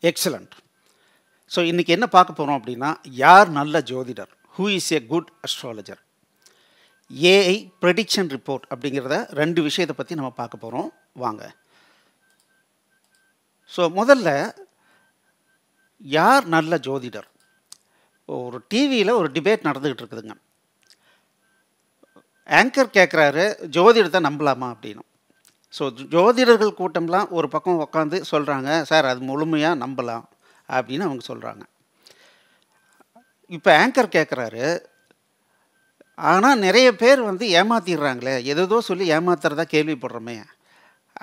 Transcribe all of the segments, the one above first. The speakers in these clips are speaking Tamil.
எக்ஸலண்ட். ஸோ இன்றைக்கி என்ன பார்க்க போகிறோம் அப்படின்னா, யார் நல்ல ஜோதிடர், who is a good astrologer, AI prediction report அப்படிங்கிறத 2 விஷயத்தை பற்றி நம்ம பார்க்க போகிறோம். வாங்க. ஸோ முதல்ல யார் நல்ல ஜோதிடர். ஒரு டிவியில் ஒரு டிபேட் நடந்துக்கிட்டு இருக்குதுங்க. ஆங்கர் கேட்குறாரு, ஜோதிடத்தை நம்பலாமா அப்படின்னு. ஸோ ஜோதிடர்கள் கூட்டம்லாம் ஒரு பக்கம் உட்காந்து சொல்கிறாங்க, சார் அது முழுமையாக நம்பலாம் அப்படின்னு அவங்க சொல்கிறாங்க. இப்போ ஆங்கர் கேட்குறாரு, ஆனால் நிறைய பேர் வந்து ஏமாத்திடுறாங்களே, எதோ சொல்லி ஏமாத்துறதா கேள்விப்படுறோமே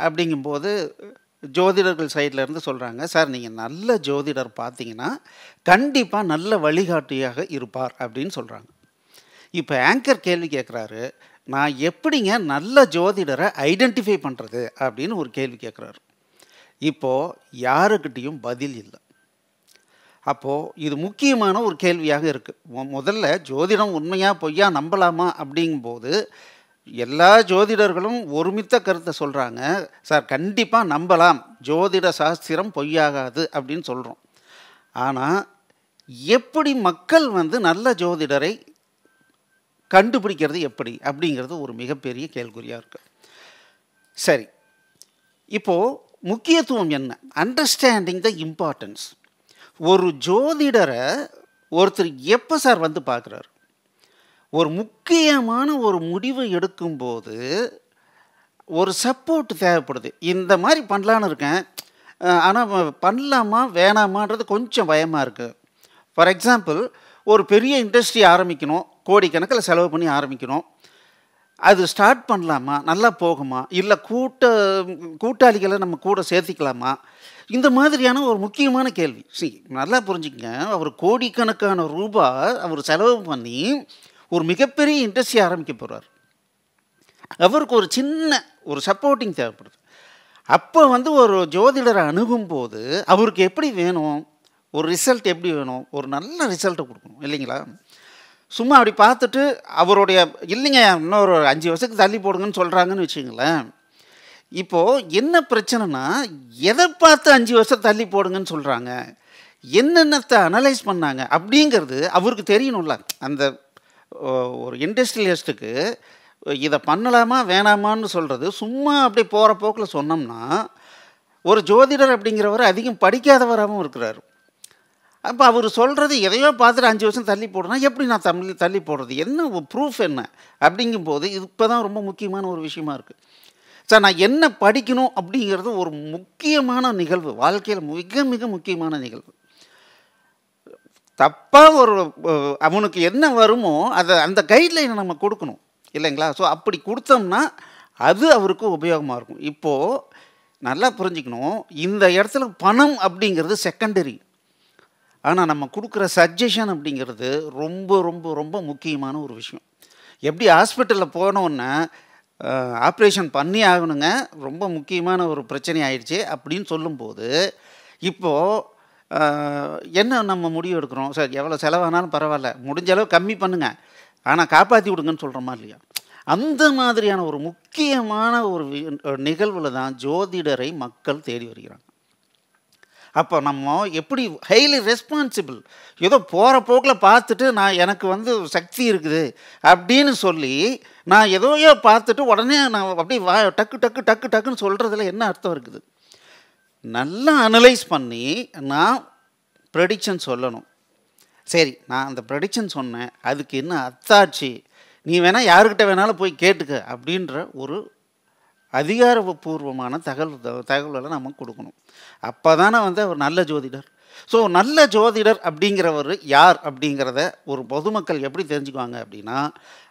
அப்படிங்கும்போது ஜோதிடர்கள் சைட்லேருந்து சொல்கிறாங்க, சார் நீங்கள் நல்ல ஜோதிடர் பார்த்தீங்கன்னா கண்டிப்பாக நல்ல வழிகாட்டியாக இருப்பார் அப்படின்னு சொல்கிறாங்க. இப்போ ஆங்கர் கேள்வி கேட்குறாரு, நான் எப்படிங்க நல்ல ஜோதிடரை ஐடென்டிஃபை பண்ணுறது அப்படின்னு ஒரு கேள்வி கேட்குறாரு. இப்போது யாருக்கிட்டேயும் பதில் இல்லை. அப்போது இது முக்கியமான ஒரு கேள்வியாக இருக்குது. முதல்ல ஜோதிடம் உண்மையாக பொய்யா நம்பலாமா அப்படிங்கும்போது எல்லா ஜோதிடர்களும் ஒருமித்த கருத்தை சொல்கிறாங்க, சார் கண்டிப்பாக நம்பலாம், ஜோதிட சாஸ்திரம் பொய்யாகாது அப்படின்னு சொல்கிறோம். ஆனால் எப்படி மக்கள் வந்து நல்ல ஜோதிடரை கண்டுபிடிக்கிறது எப்படி அப்படிங்கிறது ஒரு மிகப்பெரிய கேள்விக்குறியாக இருக்குது. சரி, இப்போது முக்கியத்துவம் என்ன, அண்டர்ஸ்டாண்டிங் த இம்பார்ட்டன்ஸ். ஒரு ஜோதிடரை ஒருத்தர் எப்போ சார் வந்து பார்க்குறாரு, ஒரு முக்கியமான ஒரு முடிவை எடுக்கும்போது ஒரு சப்போர்ட் தேவைப்படுது. இந்த மாதிரி பண்ணலான்னு இருக்கேன், ஆனால் பண்ணலாமா வேணாமான்றது கொஞ்சம் பயமாக இருக்குது. ஃபார் எக்ஸாம்பிள், ஒரு பெரிய இண்டஸ்ட்ரி ஆரம்பிக்கணும், கோடிக்கணக்கில் செலவு பண்ணி ஆரம்பிக்கணும். அது ஸ்டார்ட் பண்ணலாமா, நல்லா போகுமா, இல்லை கூட்டாளிகளை நம்ம கூட சேர்த்திக்கலாமா, இந்த மாதிரியான ஒரு முக்கியமான கேள்வி. நல்லா புரிஞ்சுக்கங்க, அவர் கோடிக்கணக்கான ரூபாய் அவர் செலவு பண்ணி ஒரு மிகப்பெரிய இண்டஸ்ட்ரி ஆரம்பிக்க போகிறார். அவருக்கு ஒரு சின்ன ஒரு சப்போர்ட்டிங் தேவைப்படுது. அப்போ வந்து ஒரு ஜோதிடரை அணுகும்போது அவருக்கு எப்படி வேணும், ஒரு ரிசல்ட் எப்படி வேணும், ஒரு நல்ல ரிசல்ட்டை கொடுக்கணும் இல்லைங்களா. சும்மா அப்படி பார்த்துட்டு அவருடைய இல்லைங்க இன்னொரு 5 வருஷத்துக்கு தள்ளி போடுங்கன்னு சொல்கிறாங்கன்னு வச்சுங்களேன். இப்போது என்ன பிரச்சனைனா, எதை பார்த்து 5 வருஷம் தள்ளி போடுங்கன்னு சொல்கிறாங்க, என்னென்னத்தை அனலைஸ் பண்ணாங்க அப்படிங்கிறது அவருக்கு தெரியணும்ல. அந்த ஒரு இண்டஸ்ட்ரியலிஸ்ட்டுக்கு இதை பண்ணலாமா வேணாமான்னு சொல்கிறது சும்மா அப்படியே போகிற போக்கில் சொன்னோம்னா, ஒரு ஜோதிடர் அப்படிங்கிறவர் அதிகம் படிக்காதவராகவும் இருக்கிறார். அப்போ அவர் சொல்கிறது எதையோ பார்த்துட்டு 5 வருஷம் தள்ளி போடுறேன்னா எப்படி நான் தள்ளி போடுறது, என்ன ப்ரூஃப் என்ன அப்படிங்கும்போது இது இப்போ தான் ரொம்ப முக்கியமான ஒரு விஷயமா இருக்குது. சார் நான் என்ன படிக்கணும் அப்படிங்கிறது ஒரு முக்கியமான நிகழ்வு, வாழ்க்கையில் மிக மிக முக்கியமான நிகழ்வு. தப்பாக அவனுக்கு என்ன வருமோ அதை அந்த கைட்லைனை நம்ம கொடுக்கணும் இல்லைங்களா. ஸோ அப்படி கொடுத்தோம்னா அது அவருக்கு உபயோகமாக இருக்கும். இப்போது நல்லா புரிஞ்சுக்கணும், இந்த இடத்துல பணம் அப்படிங்கிறது செகண்டரி, ஆனால் நம்ம கொடுக்குற சஜஷன் அப்படிங்கிறது ரொம்ப ரொம்ப ரொம்ப முக்கியமான ஒரு விஷயம். எப்படி ஹாஸ்பிட்டலில் போனோன்னே ஆப்ரேஷன் பண்ணி ஆகணுங்க, ரொம்ப முக்கியமான ஒரு பிரச்சனை ஆயிடுச்சு அப்படின்னு சொல்லும்போது, இப்போது என்ன நம்ம முடிவு எடுக்கிறோம், சார் எவ்வளோ செலவானாலும் பரவாயில்ல, முடிஞ்ச அளவு கம்மி பண்ணுங்க, ஆனால் காப்பாற்றி விடுங்கன்னு சொல்கிறோமா இல்லையா. அந்த மாதிரியான ஒரு முக்கியமான ஒரு நிகழ்வில் தான் ஜோதிடரை மக்கள் தேடி வருகிறாங்க. அப்போ நம்ம எப்படி ஹைலி ரெஸ்பான்சிபிள், ஏதோ போகிற போக்கில் பார்த்துட்டு நான் எனக்கு வந்து சக்தி இருக்குது அப்படின்னு சொல்லி நான் எதோயோ பார்த்துட்டு உடனே நான் அப்படியே டக்கு டக்கு டக்கு டக்குன்னு சொல்கிறதுல என்ன அர்த்தம் இருக்குது. நல்லா அனலைஸ் பண்ணி நான் ப்ரெடிக்ஷன் சொல்லணும். சரி, நான் அந்த ப்ரெடிக்ஷன் சொன்னேன், அதுக்கு என்ன அத்தாட்சி, நீ வேணால் யாருக்கிட்ட வேணாலும் போய் கேட்டுக்க அப்படின்ற ஒரு அதிகாரப்பூர்வமான தகவல்களை நம்ம கொடுக்கணும். அப்போ தானே வந்து அவர் நல்ல ஜோதிடர். ஸோ நல்ல ஜோதிடர் அப்படிங்கிறவர் யார் அப்படிங்கிறத ஒரு பொதுமக்கள் எப்படி தெரிஞ்சுக்குவாங்க அப்படின்னா,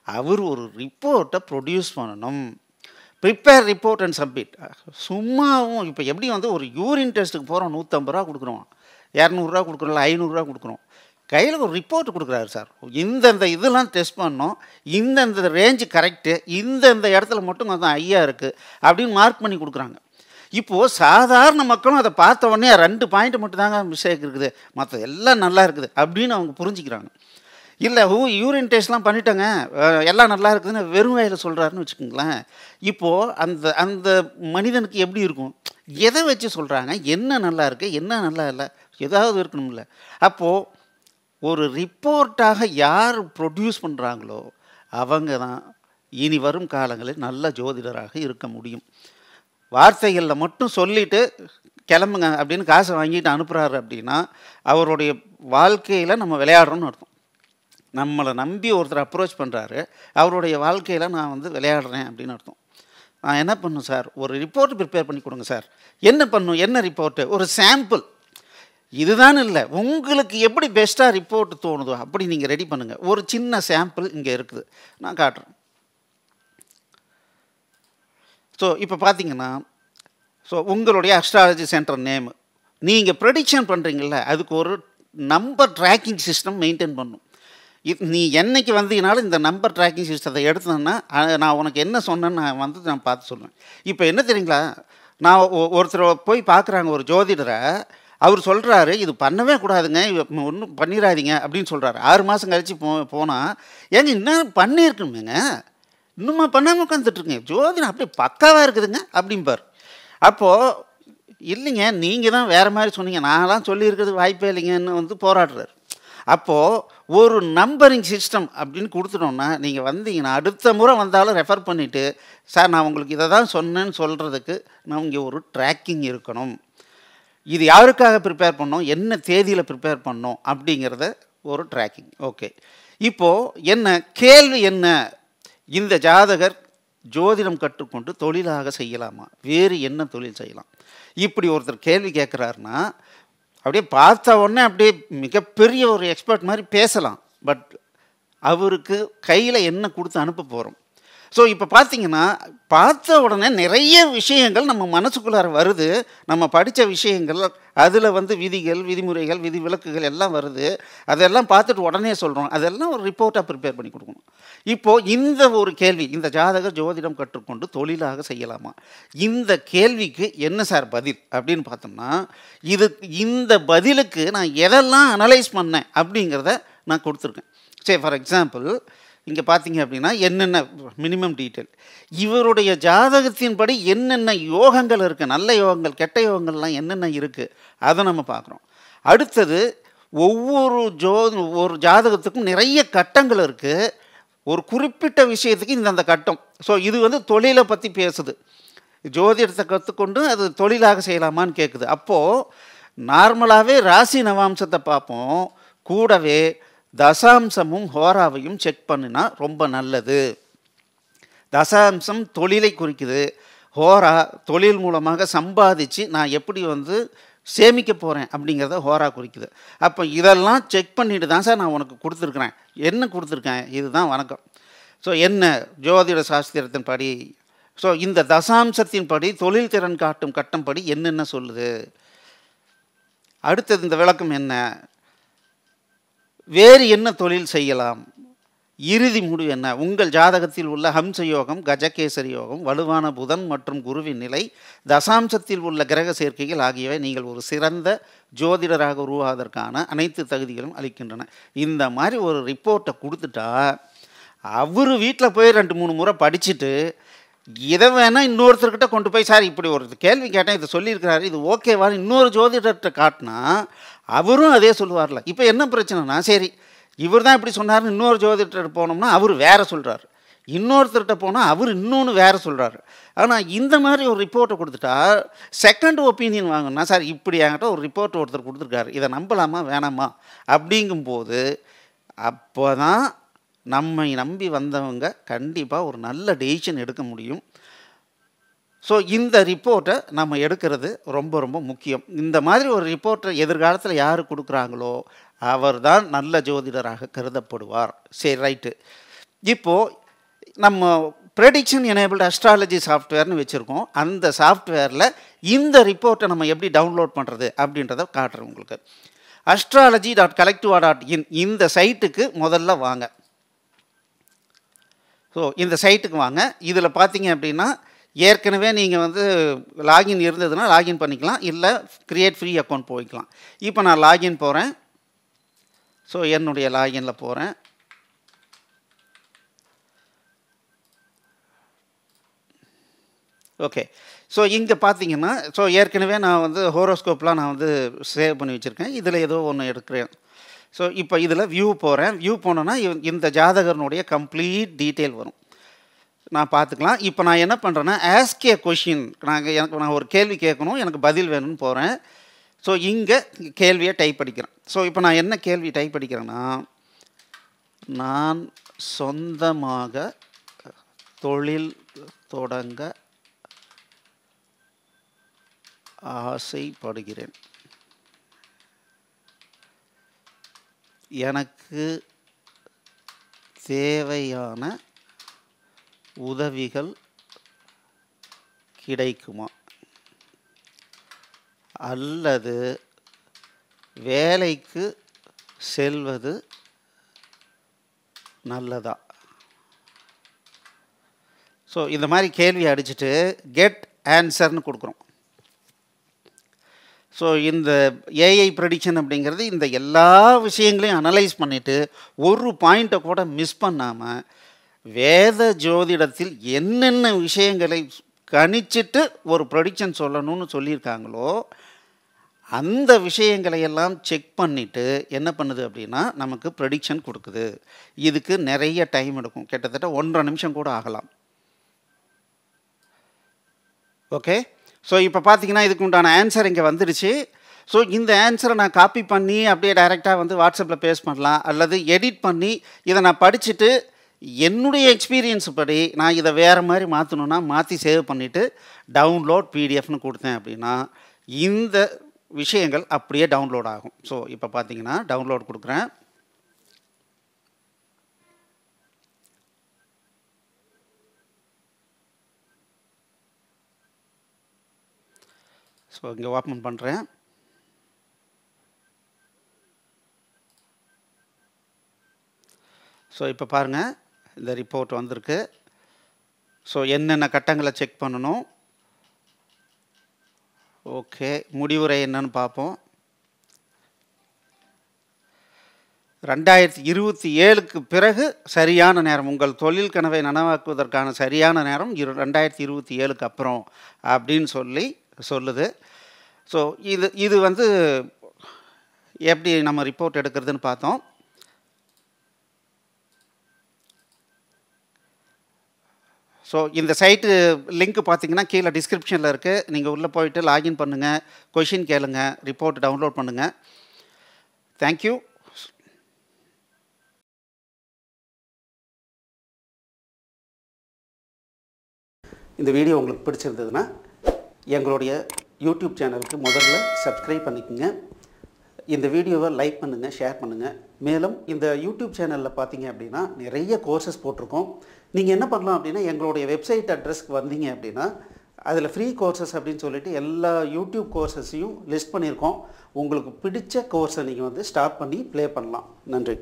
அவர் ஒரு ரிப்போர்ட்டை ப்ரொடியூஸ் பண்ணணும். Prepare report and submit. சும்மாவும் இப்போ எப்படி வந்து ஒரு யூரின் டெஸ்ட்டுக்கு போகிறோம், 150 ரூபா கொடுக்குறோம், 200 ரூபா கொடுக்குறோம், இல்லை 500 ரூபா கொடுக்குறோம், கையில் ஒரு ரிப்போர்ட் கொடுக்குறாரு, சார் இந்தந்த இதெல்லாம் டெஸ்ட் பண்ணோம், இந்தந்த ரேஞ்சு கரெக்டு, இந்தந்த இடத்துல மட்டும் கொஞ்சம் ஐயா இருக்குது அப்படின்னு மார்க் பண்ணி கொடுக்குறாங்க. இப்போது சாதாரண மக்களும் அதை பார்த்த உடனே 2 பாயிண்ட் மட்டும் தாங்க மிஸ்டேக் இருக்குது, மற்ற எல்லாம் நல்லா இருக்குது அப்படின்னு அவங்க புரிஞ்சுக்கிறாங்க. இல்லை யூரின் டெஸ்ட்லாம் பண்ணிட்டேங்க எல்லாம் நல்லா இருக்குதுன்னு வெறும் வாயில் சொல்கிறாருன்னு வச்சுக்கோங்களேன். இப்போது அந்த அந்த மனிதனுக்கு எப்படி இருக்கும், எதை வச்சு சொல்கிறாங்க, என்ன நல்லா இருக்குது, என்ன நல்லா இல்லை, ஏதாவது இருக்கணும்ல. அப்போது ஒரு ரிப்போர்ட்டாக யார் ப்ரொடியூஸ் பண்ணுறாங்களோ அவங்க தான் இனி வரும் காலங்களில் நல்ல ஜோதிடராக இருக்க முடியும். வார்த்தைகளில் மட்டும் சொல்லிவிட்டு கிளம்புங்க அப்படின்னு காசை வாங்கிட்டு அனுப்புகிறாரு அப்படின்னா அவருடைய வாழ்க்கையில் நம்ம விளையாடுறோன்னு அர்த்தம். நம்மளை நம்பி ஒருத்தர் அப்ரோச் பண்ணுறாரு, அவருடைய வாழ்க்கையில் நான் வந்து விளையாடுறேன் அப்படின்னு அர்த்தம். நான் என்ன பண்ணும் சார், ஒரு ரிப்போர்ட் ப்ரிப்பேர் பண்ணி கொடுங்க சார். என்ன பண்ணும், என்ன ரிப்போர்ட்டு, ஒரு சாம்பிள். இதுதான் இல்லை, உங்களுக்கு எப்படி பெஸ்ட்டாக ரிப்போர்ட் தோணுதோ அப்படி நீங்கள் ரெடி பண்ணுங்கள். ஒரு சின்ன சாம்பிள் இங்கே இருக்குது, நான் காட்டுறேன். ஸோ இப்போ பார்த்தீங்கன்னா, ஸோ உங்களுடைய அஸ்ட்ராலஜி சென்டர் நேமு நீங்கள் ப்ரெடிக்ஷன் பண்ணுறீங்கள, அதுக்கு ஒரு நம்பர் ட்ராக்கிங் சிஸ்டம் மெயின்டைன் பண்ணும். நீ என்னைக்கு வந்தீங்கனாலும் இந்த நம்பர் ட்ராக்கிங் சிஸ்டத்தை எடுத்தேன்னா நான் உனக்கு என்ன சொன்னேன்னு நான் பார்த்து சொல்லுவேன். இப்போ என்ன தெரியுங்களா, நான் ஒருத்தர் போய் பார்க்குறாங்க ஒரு ஜோதிடரை, அவர் சொல்கிறாரு இது பண்ணவே கூடாதுங்க, ஒன்றும் பண்ணிடாதீங்க அப்படின்னு சொல்கிறாரு. 6 மாதம் கழித்து போனால் ஏங்க இன்னும் பண்ணியிருக்கணுமேங்க, இன்னுமா பண்ணாமல் உட்காந்துட்ருக்கீங்க, ஜோதிடம் அப்படி பக்காவாக இருக்குதுங்க அப்படிம்பார். அப்போது இல்லைங்க நீங்கள் தான் வேறு மாதிரி சொன்னீங்க, நான்லாம் சொல்லியிருக்கிறது வாய்ப்பே இல்லைங்கன்னு வந்து போராடுறாரு. அப்போது ஒரு நம்பரிங் சிஸ்டம் அப்படின்னு கொடுத்துட்டோம்னா நீங்கள் வந்தீங்கன்னா அடுத்த முறை வந்தாலும் ரெஃபர் பண்ணிவிட்டு சார் நான் உங்களுக்கு இதை தான் சொன்னேன்னு சொல்கிறதுக்கு நான் இங்கே ஒரு ட்ராக்கிங் இருக்கணும். இது யாருக்காக ப்ரிப்பேர் பண்ணோம், என்ன தேதியில் ப்ரிப்பேர் பண்ணோம் அப்படிங்கிறத ஒரு ட்ராக்கிங். ஓகே, இப்போது என்ன கேள்வி, என்ன இந்த ஜாதகர் ஜோதிடம் கற்றுக்கொண்டு தொழிலாக செய்யலாமா, வேறு என்ன தொழில் செய்யலாம், இப்படி ஒருத்தர் கேள்வி கேட்குறாருன்னா அப்படியே பார்த்த உடனே அப்படியே மிகப்பெரிய ஒரு எக்ஸ்பர்ட் மாதிரி பேசலாம். பட் அவருக்கு கையில் என்ன கொடுத்து அனுப்ப போகிறோம். ஸோ இப்போ பார்த்தீங்கன்னா பார்த்த உடனே நிறைய விஷயங்கள் நம்ம மனசுக்குள்ளார வருது, நம்ம படித்த விஷயங்கள் அதில் வந்து விதிகள், விதிமுறைகள், விதி விலக்குகள் எல்லாம் வருது. அதெல்லாம் பார்த்துட்டு உடனே சொல்கிறோம், அதெல்லாம் ஒரு ரிப்போர்ட்டாக ப்ரிப்பேர் பண்ணி கொடுக்கணும். இப்போது இந்த ஒரு கேள்வி, இந்த ஜாதகர் ஜோதிடம் கற்றுக்கொண்டு தொழிலாக செய்யலாமா, இந்த கேள்விக்கு என்ன சார் பதில் அப்படின்னு பார்த்தோம்னா இந்த பதிலுக்கு நான் எதெல்லாம் அனலைஸ் பண்ணேன் அப்படிங்கிறத நான் கொடுத்துருக்கேன். சரி, ஃபார் எக்ஸாம்பிள் இங்கே பார்த்தீங்க அப்படின்னா என்னென்ன மினிமம் டீட்டெயில், இவருடைய ஜாதகத்தின்படி என்னென்ன யோகங்கள் இருக்குது, நல்ல யோகங்கள் கெட்ட யோகங்கள்லாம் என்னென்ன இருக்குது அதை நம்ம பார்க்குறோம். அடுத்தது ஒவ்வொரு ஜாதகத்துக்கும் நிறைய கட்டங்கள் இருக்குது, ஒரு குறிப்பிட்ட விஷயத்துக்கு இந்த கட்டம். ஸோ இது வந்து தொழிலை பற்றி பேசுது, ஜோதிடத்தை கற்றுக்கொண்டு அது தொழிலாக செய்யலாமான்னு கேட்குது. அப்போது நார்மலாகவே ராசி நவாம்சத்தை பார்ப்போம், கூடவே தசாம்சமும் ஹோராவையும் செக் பண்ணினா ரொம்ப நல்லது. தசாம்சம் தொழிலை குறிக்குது, ஹோரா தொழில் மூலமாக சம்பாதிச்சு நான் எப்படி வந்து சேமிக்க போகிறேன் அப்படிங்கிறத ஹோரா குறிக்குது. அப்போ இதெல்லாம் செக் பண்ணிட்டு தான் சார் நான் உனக்கு கொடுத்துருக்குறேன். என்ன கொடுத்துருக்கேன், இதுதான் வணக்கம். ஸோ என்ன ஜோதிட சாஸ்திரத்தின் படி, ஸோ இந்த தசாம்சத்தின் படி தொழில் திறன் காட்டும் கட்டம் படி என்னென்ன சொல்லுது. அடுத்தது இந்த விளக்கம் என்ன, வேறு என்ன தொழில் செய்யலாம், இறுதி முடிவு என்ன, உங்கள் ஜாதகத்தில் உள்ள ஹம்ச யோகம், கஜகேசரி யோகம், வலுவான புதன் மற்றும் குருவின் நிலை, தசாம்சத்தில் உள்ள கிரக சேர்க்கைகள் ஆகியவை நீங்கள் ஒரு சிறந்த ஜோதிடராக உருவாவதற்கான அனைத்து தகுதிகளும் அளிக்கின்றன. இந்த மாதிரி ஒரு ரிப்போர்ட்டை கொடுத்துட்டா அவர் வீட்டில் போய் 2-3 முறை படிச்சுட்டு இதை வேணால் இன்னொருத்தர்கிட்ட கொண்டு போய் சார் இப்படி ஒரு கேள்வி கேட்டேன், இதை சொல்லியிருக்கிறாரு, இது ஓகேவான்னு இன்னொரு ஜோதிடர்கிட்ட காட்டினா அவரும் அதே சொல்லுவார்ல. இப்போ என்ன பிரச்சனைனா, சரி இவர் தான் இப்படி சொன்னார்னு இன்னொரு ஜோதிடர்கிட்ட போனோம்னா அவர் வேறு சொல்கிறார், இன்னொருத்தர்கிட்ட போனால் அவர் இன்னொன்று வேறு சொல்கிறாரு. ஆனால் இந்த மாதிரி ஒரு ரிப்போர்ட்டை கொடுத்துட்டா செகண்ட் ஒப்பீனியன் வாங்கணும்னா, சார் இப்படி என்கிட்ட ஒரு ரிப்போர்ட் ஒருத்தர் கொடுத்துருக்காரு, இதை நம்பலாமா வேணாமா அப்படிங்கும்போது அப்போ தான் நம்மை நம்பி வந்தவங்க கண்டிப்பாக ஒரு நல்ல டெசிஷன் எடுக்க முடியும். ஸோ இந்த ரிப்போர்ட்டை நம்ம எடுக்கிறது ரொம்ப ரொம்ப முக்கியம். இந்த மாதிரி ஒரு ரிப்போர்ட்டை எதிர்காலத்தில் யார் கொடுக்குறாங்களோ அவர் தான் நல்ல ஜோதிடராக கருதப்படுவார். சரி, ரைட்டு. இப்போது நம்ம ப்ரெடிக்ஷன் எனேபிள்டு அஸ்ட்ராலஜி சாஃப்ட்வேர்னு வச்சுருக்கோம். அந்த சாஃப்ட்வேரில் இந்த ரிப்போர்ட்டை நம்ம எப்படி டவுன்லோட் பண்ணுறது அப்படின்றத காட்டுறேன் உங்களுக்கு. astrology.collectiva.in இந்த சைட்டுக்கு முதல்ல வாங்க. ஸோ இந்த சைட்டுக்கு வாங்க. இதில் பார்த்தீங்க அப்படின்னா ஏற்கனவே நீங்கள் வந்து லாகின் இருந்ததுன்னா லாகின் பண்ணிக்கலாம், இல்லை க்ரியேட் ஃப்ரீ அக்கௌண்ட் போய்க்கலாம். இப்போ நான் லாகின் போகிறேன். ஸோ என்னுடைய லாகினில் போகிறேன். ஓகே. ஸோ இங்கே பார்த்தீங்கன்னா, ஸோ ஏற்கனவே நான் வந்து ஹோரோஸ்கோப்லாம் நான் வந்து சேவ் பண்ணி வச்சுருக்கேன். இதில் ஏதோ ஒன்று எடுக்கிறேன். ஸோ இப்போ இதில் வியூ போகிறேன். வியூ போனோன்னா இந்த ஜாதகனுடைய கம்ப்ளீட் டீட்டெயில் வரும். நான் பார்த்துக்கலாம். இப்போ நான் என்ன பண்ணுறேன்னா, ஆஸ்க் எ கொஷின், நான் ஒரு கேள்வி கேட்கணும், எனக்கு பதில் வேணும்னு போகிறேன். ஸோ இங்கே கேள்வியை டைப் அடிக்கிறேன். ஸோ இப்போ நான் என்ன கேள்வி டைப் அடிக்கிறேன்னா, நான் சொந்தமாக தொழில் தொடங்க ஆசைப்படுகிறேன். எனக்கு தேவையான உதவிகள் கிடைக்குமா? அல்லது வேலைக்கு செல்வது நல்லதா? ஸோ இந்த மாதிரி கேள்வி அடிச்சுட்டு கெட் ஆன்சர்னு கொடுக்குறோம். ஸோ இந்த ஏஐ ப்ரெடிக்ஷன் அப்படிங்கிறது இந்த எல்லா விஷயங்களையும் அனலைஸ் பண்ணிவிட்டு ஒரு பாயிண்ட்டை கூட மிஸ் பண்ணாமல் வேத ஜோதிடத்தில் என்னென்ன விஷயங்களை கணிச்சிட்டு ஒரு ப்ரெடிக்ஷன் சொல்லணும்னு சொல்லியிருக்காங்களோ அந்த விஷயங்களை எல்லாம் செக் பண்ணிவிட்டு என்ன பண்ணுது அப்படின்னா நமக்கு ப்ரெடிக்ஷன் கொடுக்குது. இதுக்கு நிறைய டைம் எடுக்கும், கிட்டத்தட்ட 1.5 நிமிஷம் கூட ஆகலாம். ஓகே. ஸோ இப்போ பார்த்தீங்கன்னா இதுக்கு உண்டான ஆன்சர் இங்கே வந்துடுச்சு. ஸோ இந்த ஆன்சரை நான் காப்பி பண்ணி அப்படியே டைரெக்டாக வந்து வாட்ஸ்அப்பில் பேஸ்ட் பண்ணலாம், அல்லது எடிட் பண்ணி இதை நான் படிச்சுட்டு என்னுடைய எக்ஸ்பீரியன்ஸ் படி நான் இதை வேறு மாதிரி மாற்றணுன்னா மாற்றி சேவ் பண்ணிவிட்டு டவுன்லோட் பிடிஎஃப்னு கொடுத்தேன் அப்படின்னா இந்த விஷயங்கள் அப்படியே டவுன்லோட் ஆகும். ஸோ இப்போ பார்த்தீங்கன்னா டவுன்லோட் கொடுக்குறேன். ஸோ இங்கே ஓப்பன் பண்ணுறேன். ஸோ இப்போ பாருங்கள் இந்த ரிப்போர்ட் வந்திருக்கு. ஸோ என்னென்ன கட்டங்களை செக் பண்ணணும். ஓகே, முடிவுரை என்னன்னு பார்ப்போம். 2027க்கு பிறகு சரியான நேரம், உங்கள் தொழில் கனவை நனவாக்குவதற்கான சரியான நேரம் 2027க்கு அப்புறம் அப்படின்னு சொல்லுது. ஸோ இது வந்து எப்படி நம்ம ரிப்போர்ட் எடுக்கிறதுன்னு பார்த்தோம். ஸோ இந்த சைட்டு லிங்க் பார்த்தீங்கன்னா கீழே டிஸ்கிரிப்ஷனில் இருக்குது. நீங்கள் உள்ளே போயிட்டு லாகின் பண்ணுங்கள், கொஷின் கேளுங்க, ரிப்போர்ட் டவுன்லோட் பண்ணுங்கள். தேங்க்யூ. இந்த வீடியோ உங்களுக்கு பிடிச்சிருந்ததுன்னா எங்களுடைய யூடியூப் சேனலுக்கு முதல்ல சப்ஸ்கிரைப் பண்ணிக்கோங்க. இந்த வீடியோவை லைக் பண்ணுங்கள், ஷேர் பண்ணுங்கள். மேலும் இந்த யூடியூப் சேனலில் பார்த்தீங்க அப்படின்னா நிறைய கோர்சஸ் போட்டிருக்கோம். நீங்கள் என்ன பண்ணலாம் அப்படின்னா எங்களுடைய வெப்சைட் அட்ரஸ்க்கு வந்தீங்க அப்படின்னா அதில் ஃப்ரீ கோர்சஸ் அப்படின்னு சொல்லிட்டு எல்லா யூடியூப் கோர்சஸையும் லிஸ்ட் பண்ணியிருக்கோம். உங்களுக்கு பிடிச்ச கோர்ஸை நீங்கள் வந்து ஸ்டார்ட் பண்ணி ப்ளே பண்ணலாம். நன்றி.